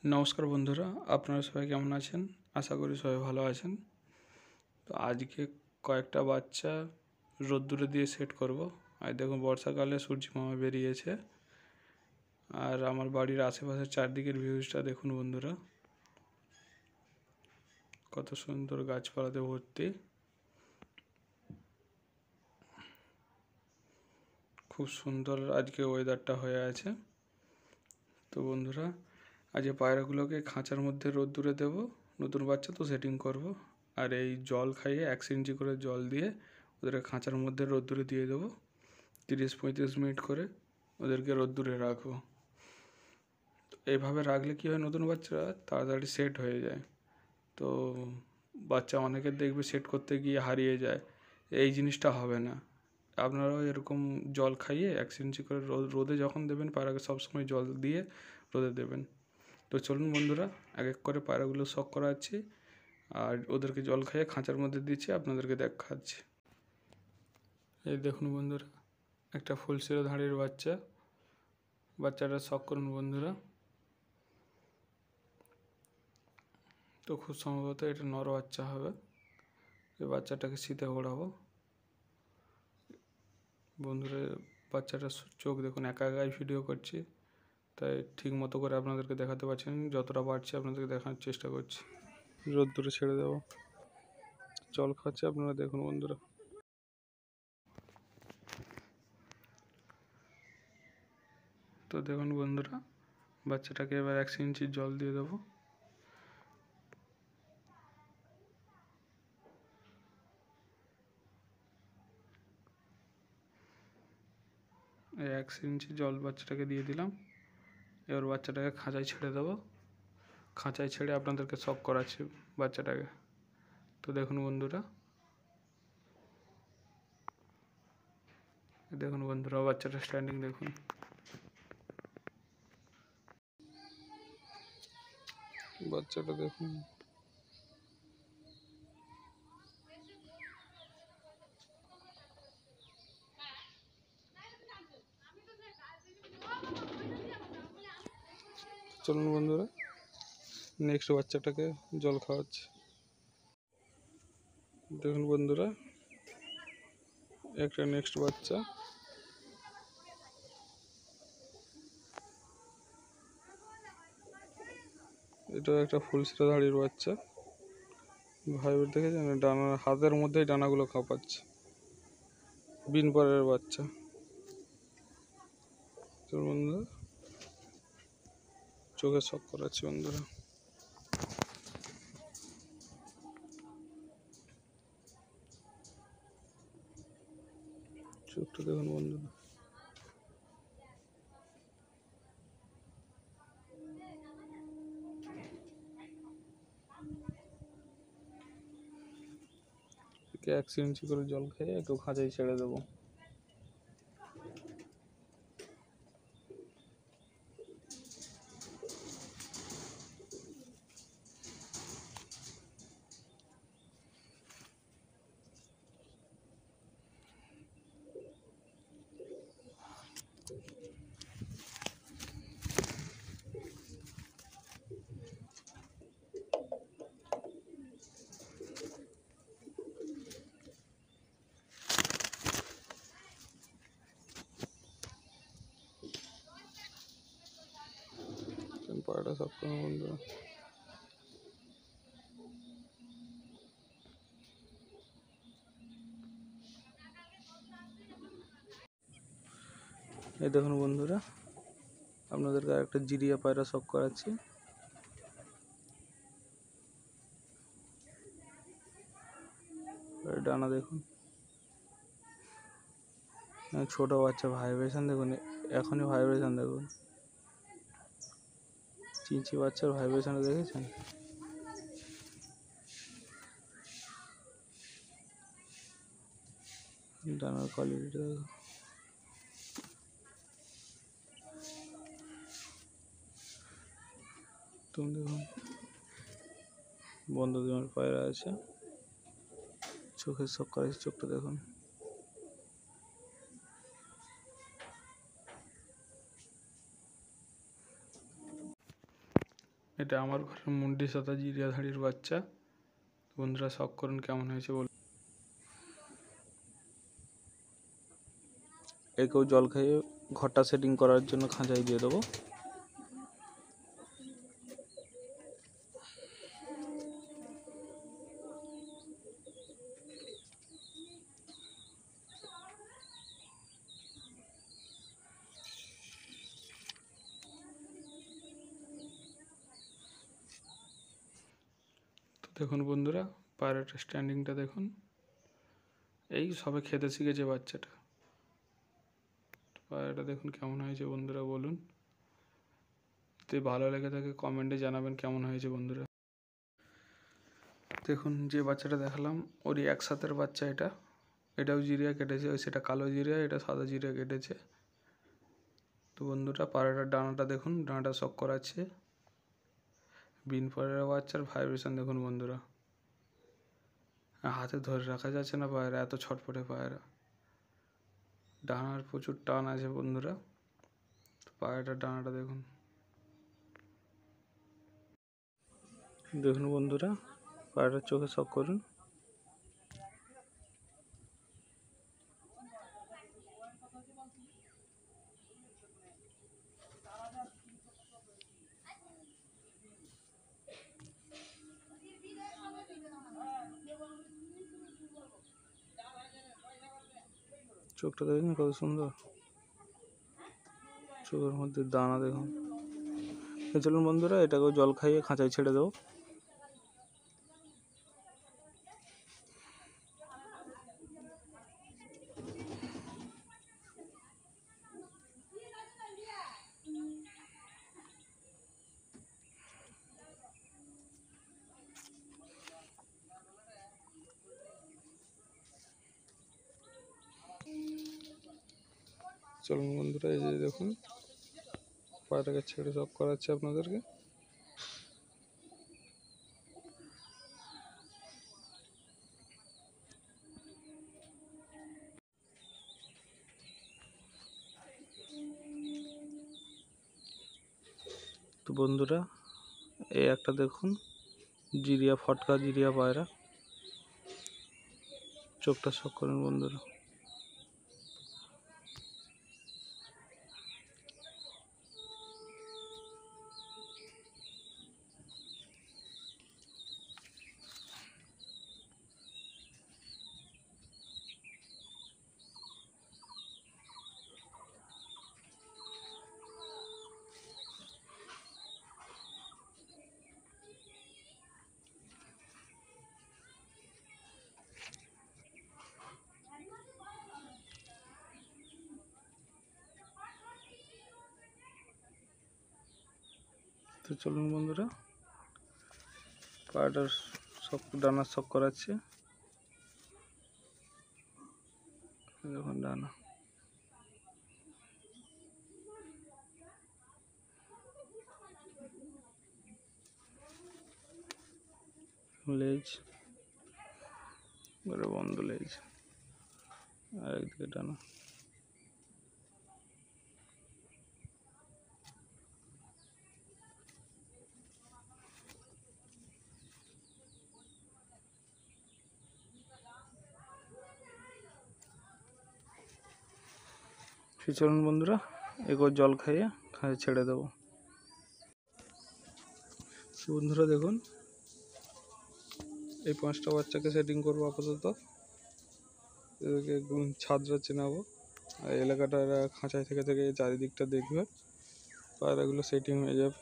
নমস্কার বন্ধুরা, আপনারা সবাই কেমন আছেন? আশা করি সবাই ভালো আছেন। তো আজকে কয়েকটা বাচ্চা রোদ্দুরে দিয়ে সেট করব। আর দেখুন বর্ষাকালে সূর্য মামা বেরিয়েছে, আর আমার বাড়ির আশেপাশের চারদিকের ভিউজটা দেখুন বন্ধুরা, কত সুন্দর গাছপালাতে ভর্তি। খুব সুন্দর আজকে ওয়েদারটা হয়ে আছে। তো বন্ধুরা, আজকে পায়রাগুলোকে খাঁচার মধ্যে রোদ্দুরে দেব, নতুন বাচ্চা তো সেটিং করব। আর এই জল খাইয়ে 1 ইঞ্চি করে জল দিয়ে ওদেরকে খাঁচার মধ্যে রোদ্দুরে দিয়ে দেবো। 30-35 মিনিট করে ওদেরকে রোদ্দুরে রাখবো। এইভাবে রাখলে কী হয়, নতুন বাচ্চারা তাড়াতাড়ি সেট হয়ে যায়। তো বাচ্চা অনেকের দেখবে সেট করতে গিয়ে হারিয়ে যায়, এই জিনিসটা হবে না। আপনারাও এরকম জল খাইয়ে 1 ইঞ্চি করে রোদে যখন দেবেন পায়রাকে সবসময় জল দিয়ে রোদে দেবেন। তো চলুন বন্ধুরা, এক এক করে পায়রাগুলো শখ করাচ্ছি আর ওদেরকে জল খাইয়ে খাঁচার মধ্যে দিচ্ছি, আপনাদেরকে দেখাচ্ছি। এই দেখুন বন্ধুরা, একটা ফুল শিরোধাড়ির বাচ্চাটা শখ করুন বন্ধুরা। তো খুব সম্ভবত এটা নর বাচ্চা হবে। এই বাচ্চাটাকে শীতে ওড়াবো বন্ধুরা। বাচ্চাটার চোখ দেখুন, একা একাই ভিডিও করছি, তাই ঠিক মতো করে আপনাদেরকে দেখাতে পারছেন। যতটা পারছি আপনাদেরকে দেখানোর চেষ্টা করছি। রোদ্দুরে ছেড়ে দেবো, জল খাচ্ছে, আপনারা দেখুন বন্ধুরা। তো দেখুন বন্ধুরা, বাচ্চাটাকে এবার 1 ইঞ্চি জল দিয়ে দেবো। এই 1 ইঞ্চি জল বাচ্চাটাকে দিয়ে দিলাম। এবার বাচ্চাটাকে খাঁচায় ছেড়ে দেবো। খাঁচায় ছেড়ে আপনাদেরকে শখ করাচ্ছি বাচ্চাটাকে। তো দেখুন বন্ধুরা, বাচ্চাটা স্ট্যান্ডিং দেখুন। বাচ্চাটা দেখুন, চলুন বন্ধুরা নেক্সট বাচ্চাটাকে জল খাওয়াচ্ছি। দেখুন বন্ধুরা, একটা নেক্সট বাচ্চা। এটা একটা ফুল শিরোধাড়ির বাচ্চা। ভাইবের দেখেছেন, ডানা হাতের মধ্যেই ডানাগুলো কাঁপাচ্ছে। বিন পরের বাচ্চা। চলুন বন্ধুরা, চোখে শখ করাচ্ছি বন্ধুরা। চোখটা দেখুন বন্ধুরা। একে 1 ইঞ্চি করে জল খেয়ে একটু খাঁচায় ছেড়ে দেবো। পায়রাটা শখ করুন বন্ধুরা। এই দেখুন বন্ধুরা, আপনাদেরকে একটা জিরিয়া পায়রা শখ করাচ্ছি। ডানা দেখুন, ছোট বাচ্চা ভাইব্রেশন দেখুন, এখনই ভাইব্রেশন দেখুন। চিঁচি বাচ্চার ভাইব্রেশন দেখেছেন? ডানার কোয়ালিটিটা তুমি দেখুন। বন্ধ দিনের পায়রা আছে, চোখের শখ করাচ্ছি, চোখটা দেখুন। এটা আমার ঘরের মুন্ডি সাদা জিরিয়াধারীর বাচ্চা। বন্ধুরা শখ করুন কেমন হয়েছে বলুন। একেও জল খাইয়ে ঘরটা সেটিং করার জন্য খাঁচায় দিয়ে দেবো। তো দেখুন বন্ধুরা, পায়রাটার স্ট্যান্ডিংটা দেখুন। এই সবে খেতে শিখেছে বাচ্চাটা। পায়রাটা দেখুন কেমন হয়েছে বন্ধুরা বলুন। যদি ভালো লেগে থাকে কমেন্টে জানাবেন কেমন হয়েছে বন্ধুরা। দেখুন যে বাচ্চাটা দেখালাম ওরই একসাথের বাচ্চা এটা। এটাও জিরিয়া কেটেছে, ওই সেটা কালো জিরিয়া, এটা সাদা জিরিয়া কেটেছে। তো বন্ধুরা পায়রাটার ডানাটা দেখুন, ডানাটা শক করাচ্ছে। বিন পায়রা বাচ্চার ভাইব্রেশন দেখুন বন্ধুরা। হাতে ধরে রাখা যাচ্ছে না পায়রা, এত ছটফটে পায়রা। ডানার প্রচুর টান আছে বন্ধুরা। পায়রাটার ডানাটা দেখুন। দেখুন বন্ধুরা পায়রাটার চোখে শক করুন। চোখটা দেখুন কত সুন্দর, চোখের মধ্যে দানা দেখুন। চলুন বন্ধুরা এটাকেও জল খাইয়ে খাঁচায় ছেড়ে দেবো। চলুন বন্ধুরা এই যে দেখুন পায়রাকে ছেড়ে সব করাচ্ছে আপনাদেরকে। তো বন্ধুরা এই একটা দেখুন জিরিয়া, ফটকা জিরিয়া পায়রা। চোখটা শক করুন বন্ধুরা। তো চলুন বন্ধুরা পায়রাটার শক, ডানার শক করাচ্ছে। দেখুন ডানা, লেজ বন্ধ, লেজ আর একদিকে ডানা। চলুন বন্ধুরা এগুলো জল খাইয়ে খাঁচায় ছেড়ে দেবো। বন্ধুরা দেখুন এই 5টা বাচ্চাকে সেটিং করবো আপাতত। এদেরকে ছাদরা চেনাবো আর এলাকাটা এরা খাঁচায় থেকে থেকে চারিদিকটা দেখবে, পায়রাগুলো সেটিং হয়ে যাবে।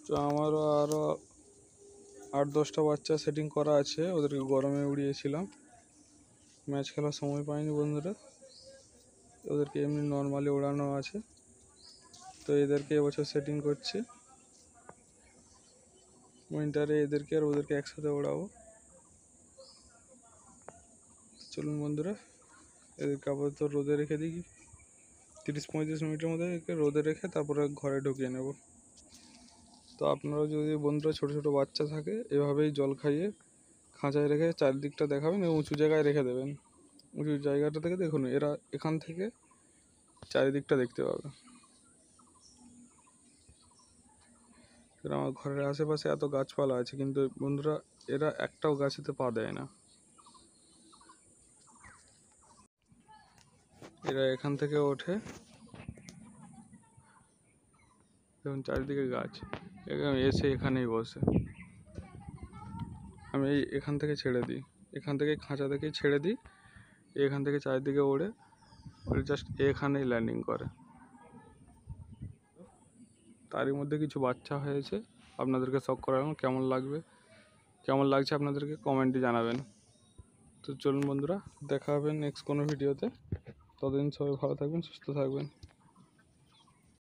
তো আমারও আরও 8-10টা বাচ্চা সেটিং করা আছে, ওদেরকে গরমে উড়িয়েছিলাম, ম্যাচ খেলার সময় পাইনি বন্ধুরা। ওদেরকে এমনি নর্মালি ওড়ানো আছে। তো এদেরকে এবছর সেটিং করছি, উইন্টারে এদেরকে আর ওদেরকে একসাথে ওড়াবো। চলুন বন্ধুরা এদেরকে আপাতত রোদে রেখে দিই, 30-35 মিনিটের মধ্যে একে রোদে রেখে তারপরে ঘরে ঢুকিয়ে নেব। তো আপনারাও যদি বন্ধুরা ছোটো ছোটো বাচ্চা থাকে এভাবেই জল খাইয়ে খাঁচায় রেখে চারিদিকটা দেখাবেন এবং উঁচু জায়গায় রেখে দেবেন। উঁচু জায়গাটা থেকে দেখুন এরা এখান থেকে চারিদিকটা দেখতে পাবে। এরা আমার ঘরের আশেপাশে এত গাছপালা আছে, কিন্তু বন্ধুরা এরা একটাও গাছেতে পা দেয় না। এরা এখান থেকে ওঠে, দেখুন চারিদিকে গাছ, এসে এখানেই বসে। আমি এখান থেকে ছেড়ে দিই, এখান থেকে খাঁচা থেকেই ছেড়ে দিই, এখান থেকে চারিদিকে ওড়ে জাস্ট এখানেই ল্যান্ডিং করে। তারই মধ্যে কিছু বাচ্চা হয়েছে, আপনাদেরকে শখ করালাম। কেমন লাগছে আপনাদেরকে কমেন্টে জানাবেন। তো চলুন বন্ধুরা, দেখা হবে নেক্সট কোনো ভিডিওতে। ততদিন সবাই ভালো থাকবেন, সুস্থ থাকবেন।